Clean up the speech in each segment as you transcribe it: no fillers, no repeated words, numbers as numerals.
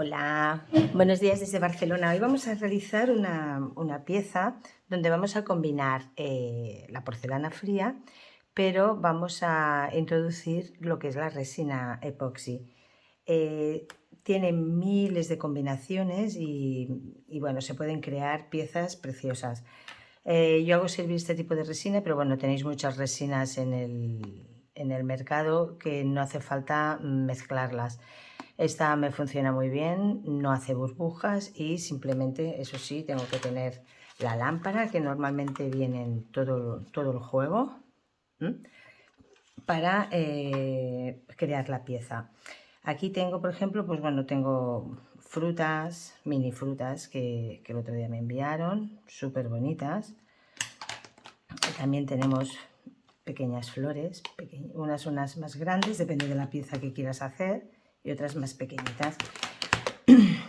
Hola, buenos días desde Barcelona. Hoy vamos a realizar una pieza donde vamos a combinar la porcelana fría, pero vamos a introducir lo que es la resina epoxi. Tiene miles de combinaciones y bueno, se pueden crear piezas preciosas. Yo hago servir este tipo de resina, pero bueno, tenéis muchas resinas en el mercado que no hace falta mezclarlas. Esta me funciona muy bien, no hace burbujas y simplemente, eso sí, tengo que tener la lámpara que normalmente viene en todo el juego para crear la pieza. Aquí tengo, por ejemplo, pues bueno, tengo frutas, mini frutas que el otro día me enviaron, súper bonitas. También tenemos pequeñas flores, unas más grandes, depende de la pieza que quieras hacer, y otras más pequeñitas.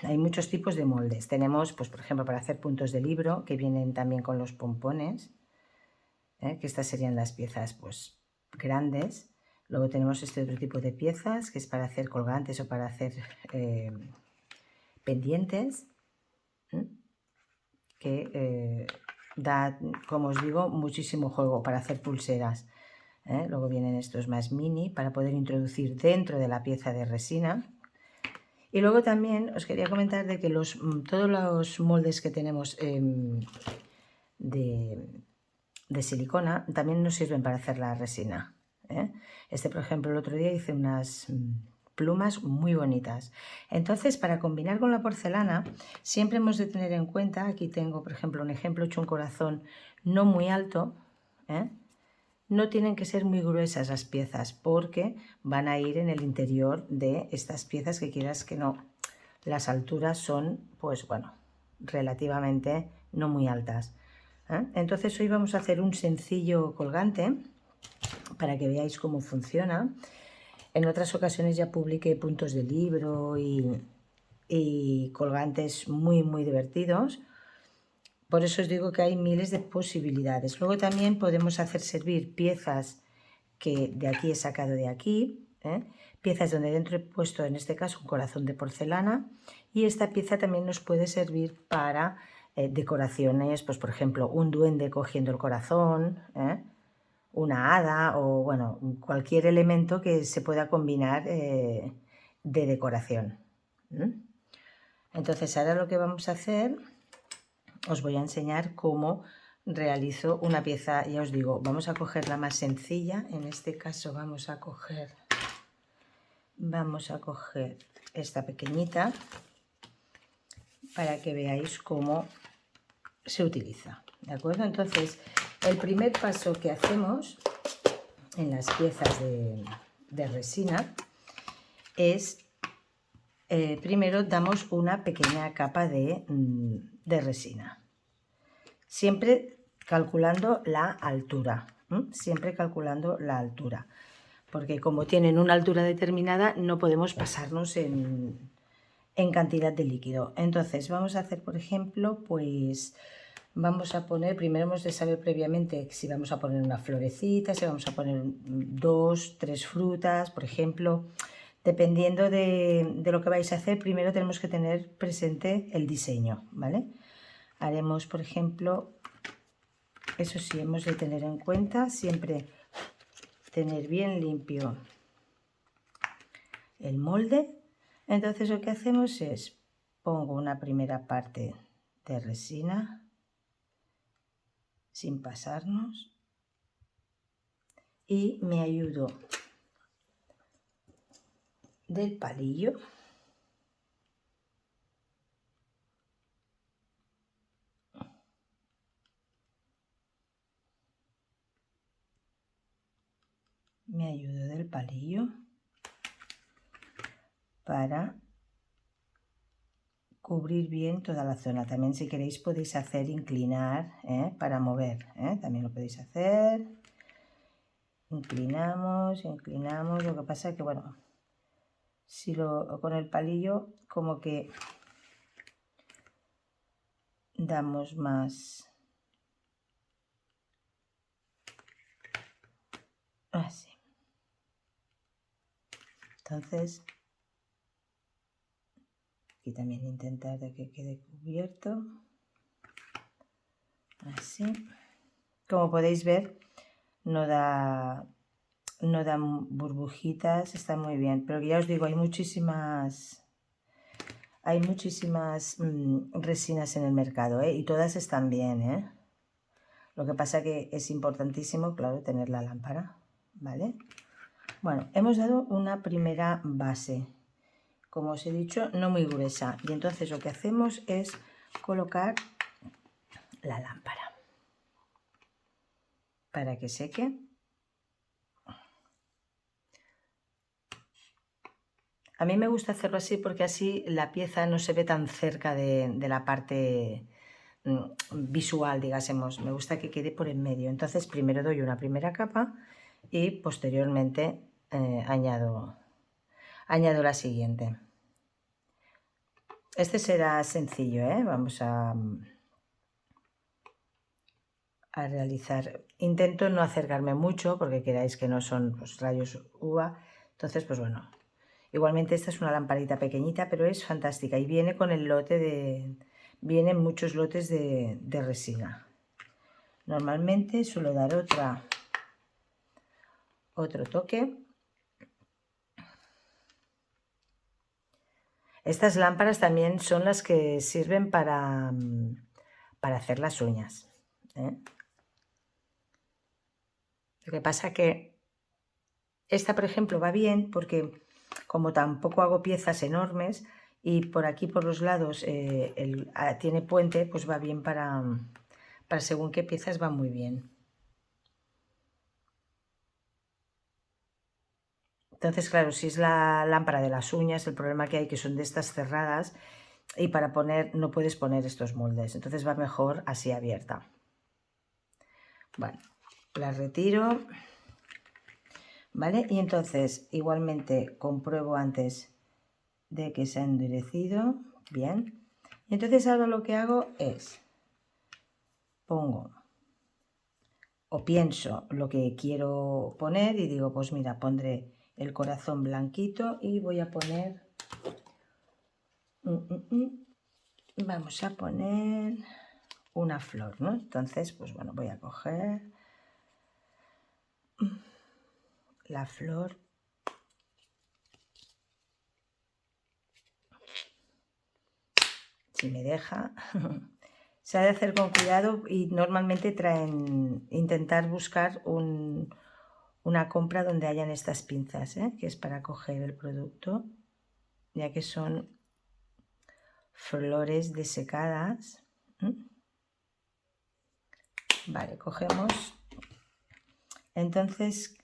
Hay muchos tipos de moldes. Tenemos, pues por ejemplo, para hacer puntos de libro, que vienen también con los pompones, que estas serían las piezas pues grandes. Luego tenemos este otro tipo de piezas, que es para hacer colgantes o para hacer pendientes, que da, como os digo, muchísimo juego para hacer pulseras. Luego vienen estos más mini para poder introducir dentro de la pieza de resina. Y luego también os quería comentar de que todos los moldes que tenemos de silicona también nos sirven para hacer la resina. Este, por ejemplo, el otro día hice unas plumas muy bonitas. Entonces, para combinar con la porcelana, siempre hemos de tener en cuenta, aquí tengo, por ejemplo, un ejemplo hecho un corazón no muy alto, no tienen que ser muy gruesas las piezas porque van a ir en el interior de estas piezas que quieras que no. Las alturas son, pues bueno, relativamente no muy altas. Entonces hoy vamos a hacer un sencillo colgante para que veáis cómo funciona. En otras ocasiones ya publiqué puntos de libro y colgantes muy divertidos. Por eso os digo que hay miles de posibilidades. Luego también podemos hacer servir piezas que de aquí he sacado de aquí, piezas donde dentro he puesto en este caso un corazón de porcelana, y esta pieza también nos puede servir para decoraciones, pues por ejemplo un duende cogiendo el corazón, una hada o bueno, cualquier elemento que se pueda combinar de decoración. Entonces ahora lo que vamos a hacer, os voy a enseñar cómo realizo una pieza. Ya os digo, vamos a coger la más sencilla. En este caso vamos a coger esta pequeñita para que veáis cómo se utiliza, ¿de acuerdo? Entonces, el primer paso que hacemos en las piezas de resina es primero damos una pequeña capa de resina, siempre calculando la altura, siempre calculando la altura, porque como tienen una altura determinada no podemos pasarnos en cantidad de líquido. Entonces vamos a hacer, por ejemplo, pues vamos a poner, primero hemos de saber previamente si vamos a poner una florecita, si vamos a poner 2, 3 frutas, por ejemplo. Dependiendo de lo que vais a hacer, primero tenemos que tener presente el diseño, ¿vale? Haremos, por ejemplo, eso sí, hemos de tener en cuenta siempre tener bien limpio el molde. Entonces lo que hacemos es, pongo una primera parte de resina sin pasarnos y me ayudo del palillo para cubrir bien toda la zona. También si queréis podéis hacer inclinar para mover, también lo podéis hacer. Inclinamos, lo que pasa es que bueno, si con el palillo como que damos más así. Entonces Aquí también intentar de que quede cubierto. Así. Como podéis ver, no dan burbujitas, está muy bien. Pero ya os digo, hay muchísimas resinas en el mercado, ¿eh? Y todas están bien, ¿eh? Lo que pasa que es importantísimo, claro, tener la lámpara, ¿vale? Bueno, hemos dado una primera base, como os he dicho, no muy gruesa. Y entonces lo que hacemos es colocar la lámpara para que seque. A mí me gusta hacerlo así porque así la pieza no se ve tan cerca de la parte visual, digásemos. Me gusta que quede por en medio. Entonces primero doy una primera capa y posteriormente añado la siguiente. Este será sencillo, ¿eh? Vamos a realizar. Intento no acercarme mucho porque queráis que no son pues, rayos uva. Entonces, pues bueno. Igualmente esta es una lamparita pequeñita, pero es fantástica y viene con el lote de... Vienen muchos lotes de resina. Normalmente suelo dar otro toque. Estas lámparas también son las que sirven para hacer las uñas, ¿eh? Lo que pasa que esta, por ejemplo, va bien porque como tampoco hago piezas enormes y por aquí por los lados tiene puente, pues va bien para según qué piezas va muy bien. Entonces, claro, si es la lámpara de las uñas, el problema que hay que son de estas cerradas y para poner no puedes poner estos moldes, entonces va mejor así abierta. Bueno, la retiro, ¿vale? Y entonces igualmente compruebo antes de que se ha endurecido, bien. Y entonces ahora lo que hago es pongo o pienso lo que quiero poner y digo, pues mira, pondré el corazón blanquito y voy a poner vamos a poner una flor, ¿no? Entonces, pues bueno, voy a coger la flor. Si me deja. Se ha de hacer con cuidado y normalmente intentar buscar una compra donde hayan estas pinzas, ¿eh? Que es para coger el producto, ya que son flores desecadas. Vale, cogemos. Entonces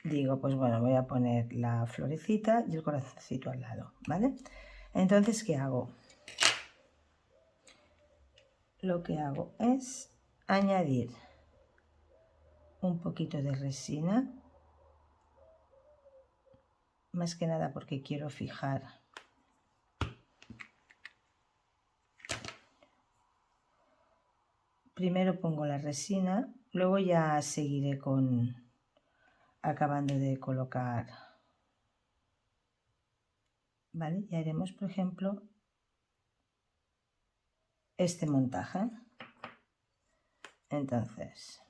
digo, pues bueno, voy a poner la florecita y el corazoncito al lado, ¿vale? Entonces, ¿qué hago? Lo que hago es añadir un poquito de resina, más que nada porque quiero fijar primero pongo la resina, luego ya seguiré acabando de colocar, ¿vale? Ya haremos, por ejemplo, este montaje. Entonces,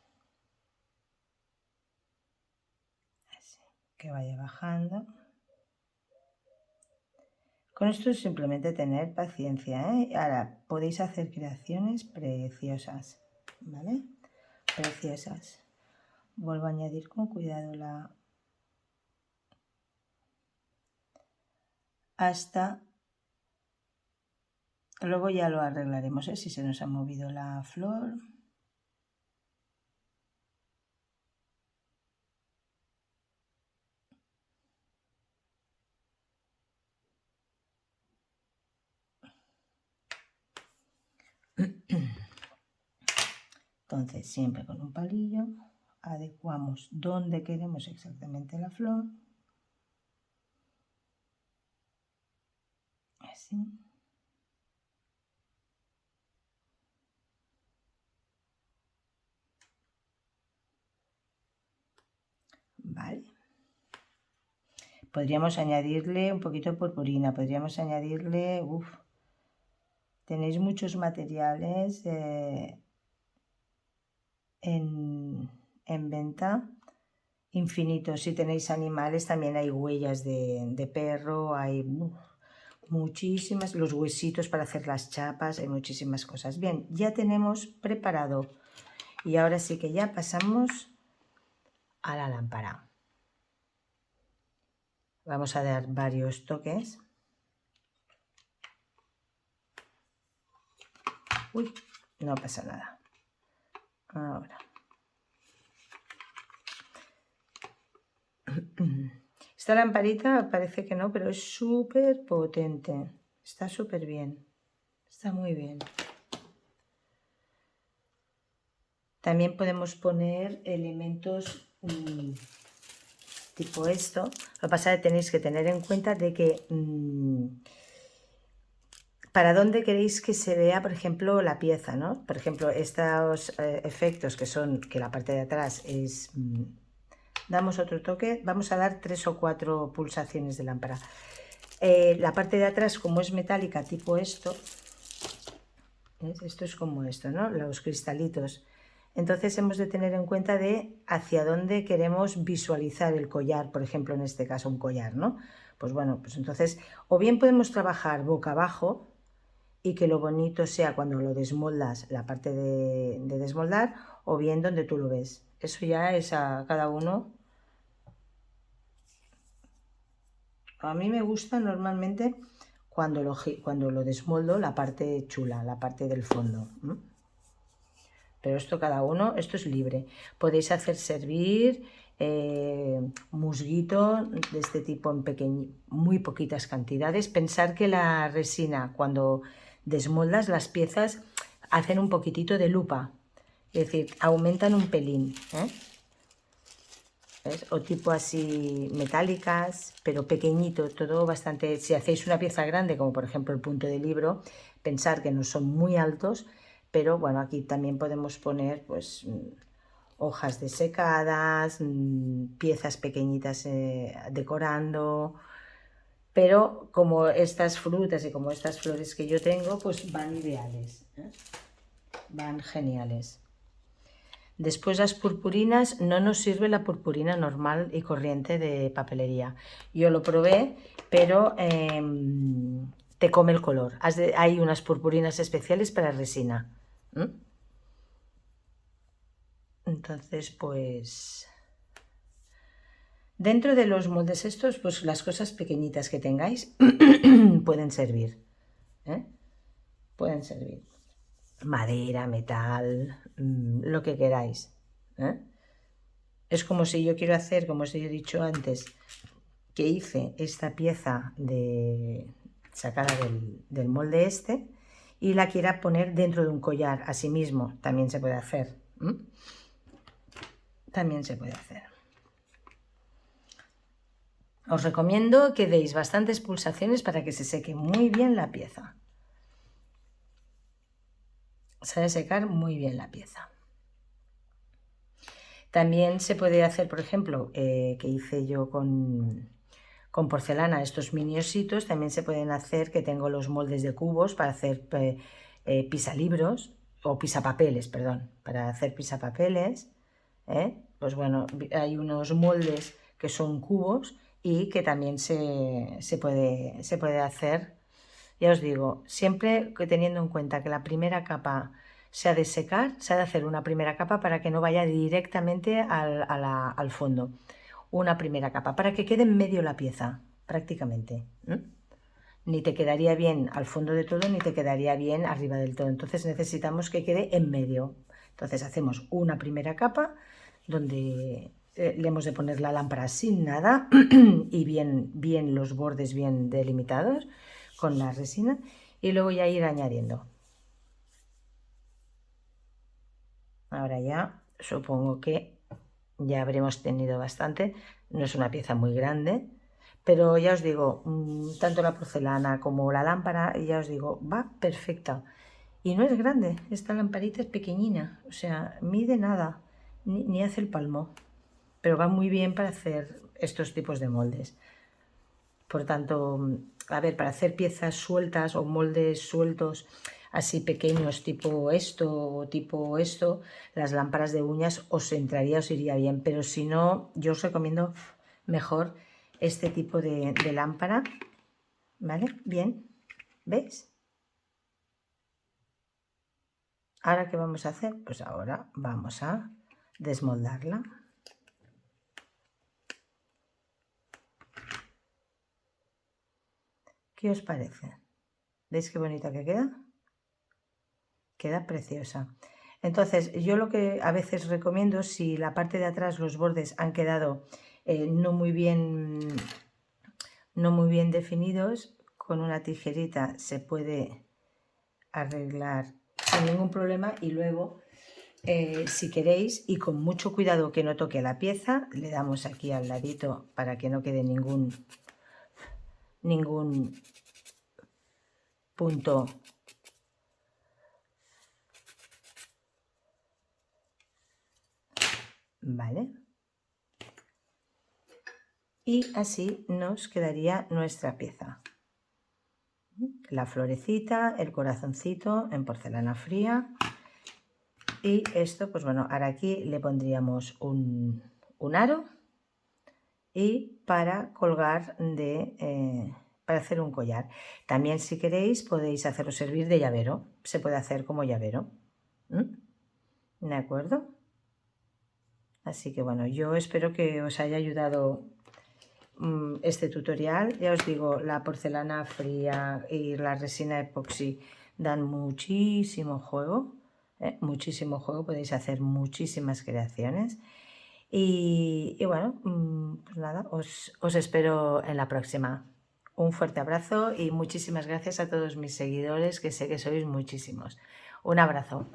así, que vaya bajando. Con esto es simplemente tener paciencia, ¿eh? Ahora podéis hacer creaciones preciosas, ¿vale? Preciosas. Vuelvo a añadir con cuidado hasta... Luego ya lo arreglaremos, ¿eh? Si se nos ha movido la flor. Entonces, siempre con un palillo, adecuamos donde queremos exactamente la flor. Así. Vale. Podríamos añadirle un poquito de purpurina, podríamos añadirle... tenéis muchos materiales en venta, infinitos. Si tenéis animales, también hay huellas de perro, hay muchísimas, los huesitos para hacer las chapas, hay muchísimas cosas. Bien, ya tenemos preparado y ahora sí que ya pasamos a la lámpara. Vamos a dar varios toques. Uy, no pasa nada. Ahora. Esta lamparita parece que no, pero es súper potente. Está súper bien. Está muy bien. También podemos poner elementos tipo esto. Lo que pasa es que tenéis que tener en cuenta de que para dónde queréis que se vea, por ejemplo, la pieza, ¿no? Por ejemplo, estos efectos que son que la parte de atrás es... damos otro toque, vamos a dar 3 o 4 pulsaciones de lámpara. La parte de atrás, como es metálica, tipo esto, ¿ves? Esto es como esto, ¿no? Los cristalitos. Entonces hemos de tener en cuenta de hacia dónde queremos visualizar el collar, por ejemplo, en este caso un collar, ¿no? Pues bueno, pues entonces, o bien podemos trabajar boca abajo y que lo bonito sea cuando lo desmoldas, la parte de desmoldar, o bien donde tú lo ves. Eso ya es a cada uno. A mí me gusta normalmente cuando lo desmoldo la parte chula, la parte del fondo. Pero esto cada uno, esto es libre. Podéis hacer servir musguito de este tipo en muy poquitas cantidades. Pensar que la resina, cuando desmoldas las piezas, hacen un poquitito de lupa. Es decir, aumentan un pelín, ¿ves? O tipo así metálicas, pero pequeñito, todo bastante. Si hacéis una pieza grande, como por ejemplo el punto de libro, pensar que no son muy altos, pero bueno, aquí también podemos poner pues hojas desecadas, piezas pequeñitas decorando, pero como estas frutas y como estas flores que yo tengo, pues van ideales, van geniales. Después las purpurinas, no nos sirve la purpurina normal y corriente de papelería. Yo lo probé, pero te come el color. Hay unas purpurinas especiales para resina. Entonces, pues... dentro de los moldes estos, pues las cosas pequeñitas que tengáis pueden servir. Pueden servir. Madera, metal, lo que queráis. Es como si yo quiero hacer, como os he dicho antes, que hice esta pieza sacada del molde este y la quiera poner dentro de un collar, así mismo, también se puede hacer. También se puede hacer. Os recomiendo que deis bastantes pulsaciones para que se seque muy bien la pieza. Se debe secar muy bien la pieza. También se puede hacer, por ejemplo, que hice yo con porcelana, estos mini ositos, también se pueden hacer, que tengo los moldes de cubos para hacer pisalibros, o pisapapeles, perdón, para hacer pisapapeles. Pues bueno, hay unos moldes que son cubos y que también se puede hacer. Ya os digo, siempre teniendo en cuenta que la primera capa se ha de secar, se ha de hacer una primera capa para que no vaya directamente al fondo. Una primera capa, para que quede en medio la pieza, prácticamente. Ni te quedaría bien al fondo de todo, ni te quedaría bien arriba del todo. Entonces necesitamos que quede en medio. Entonces hacemos una primera capa donde le hemos de poner la lámpara sin nada y bien los bordes bien delimitados con la resina, y luego ya ir añadiendo. Ahora ya supongo que ya habremos tenido bastante. No es una pieza muy grande, pero ya os digo, tanto la porcelana como la lámpara, ya os digo, va perfecta. Y no es grande, esta lamparita es pequeñina, o sea, mide nada, ni hace el palmo, pero va muy bien para hacer estos tipos de moldes. Por tanto, a ver, para hacer piezas sueltas o moldes sueltos así pequeños tipo esto o tipo esto, las lámparas de uñas os entraría, os iría bien, pero si no, yo os recomiendo mejor este tipo de lámpara, ¿vale? Bien, ¿veis? ¿Ahora qué vamos a hacer? Pues ahora vamos a desmoldarla. ¿Qué os parece? ¿Veis qué bonita que queda? Queda preciosa. Entonces, yo lo que a veces recomiendo, si la parte de atrás, los bordes han quedado no muy bien definidos, con una tijerita se puede arreglar sin ningún problema y luego, si queréis, y con mucho cuidado que no toque la pieza, le damos aquí al ladito para que no quede ningún punto ¿vale? Y así nos quedaría nuestra pieza. La florecita, el corazoncito en porcelana fría. Y esto, pues bueno, ahora aquí le pondríamos un aro y para colgar para hacer un collar. También si queréis podéis hacerlo servir de llavero. Se puede hacer como llavero. ¿De acuerdo? Así que bueno, yo espero que os haya ayudado este tutorial. Ya os digo, la porcelana fría y la resina epoxi dan muchísimo juego, muchísimo juego, podéis hacer muchísimas creaciones y bueno, pues nada, os espero en la próxima. Un fuerte abrazo y muchísimas gracias a todos mis seguidores, que sé que sois muchísimos. Un abrazo.